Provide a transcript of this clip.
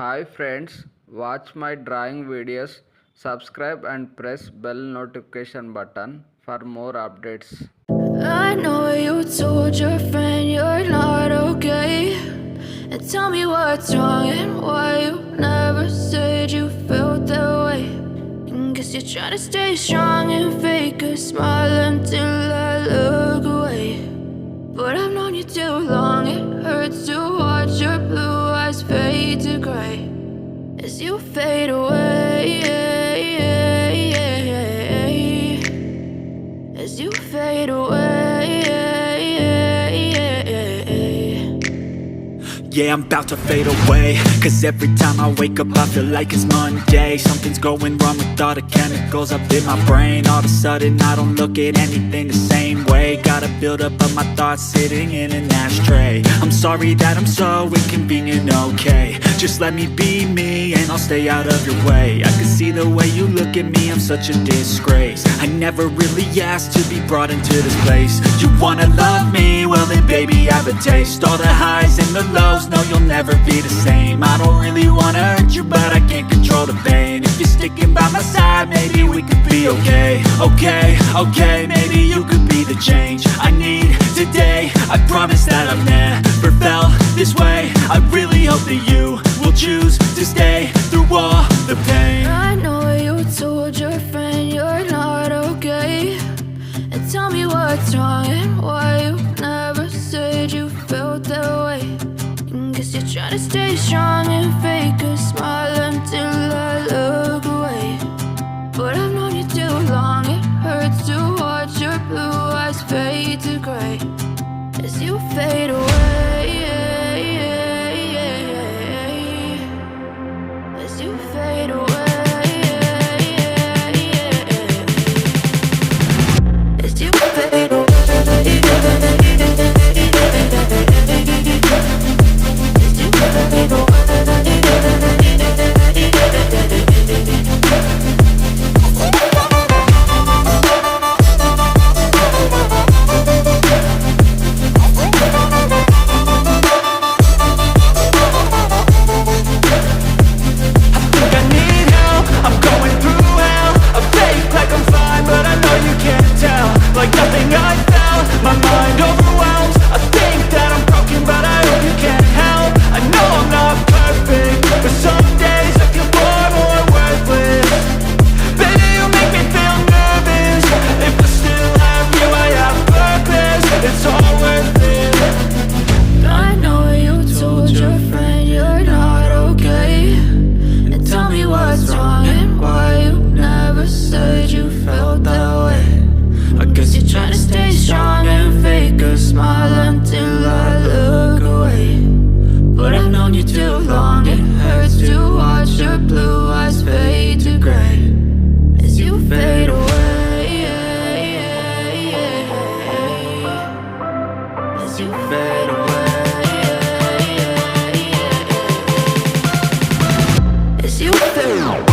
Hi friends, watch my drawing videos, subscribe and press bell notification button for more updates. I know you told your friend you're not okay. And tell me what's wrong and why you never said you felt that way. And guess you're trying to stay strong and fake a smile until I look away. But I've known you too long, it hurts to watch your blue eyes fade to gray as you fade away. As you fade away. Yeah, I'm about to fade away, cause every time I wake up I feel like it's Monday. Something's going wrong with all the chemicals up in my brain. All of a sudden I don't look at anything the same way. Got a buildup of my thoughts sitting in an ashtray. I'm sorry that I'm so inconvenient, okay. Just let me be me and I'll stay out of your way. I can see the way you look at me, I'm such a disgrace. I never really asked to be brought into this place. You wanna love me? Well then baby I have a taste. All the highs and the lows, no you'll never be the same. I don't really wanna hurt you but I can't control the pain. If you're sticking by my side maybe we could be okay. Okay, maybe you could be the change I need today. I promise that I've never felt this way. I really hope that you will choose to stay through all the pain. I know you told your friend you're not okay. And tell me what's wrong and why you never said you felt that way. And guess you're trying to stay strong and fake a smile until I look away. But I've known you too long, it hurts to watch your blue eyes fade to gray as you fade away. As you fade away. As you fade away. As you fade away. Like nothing I felt, my mind overwhelmed. I think that I'm broken, but I hope you can't help. I know I'm not perfect, but some days I feel far more worthless. Baby, you make me feel nervous. If I still have you, I have purpose. It's all worth it. I know you told your friend you're not okay. And tell me what's wrong and why you never said you felt that way. I guess you're trying to stay strong and fake a smile until I look away. But I've known you too long, it hurts to watch your blue eyes fade to gray as you fade away. As you fade away. As you fade away.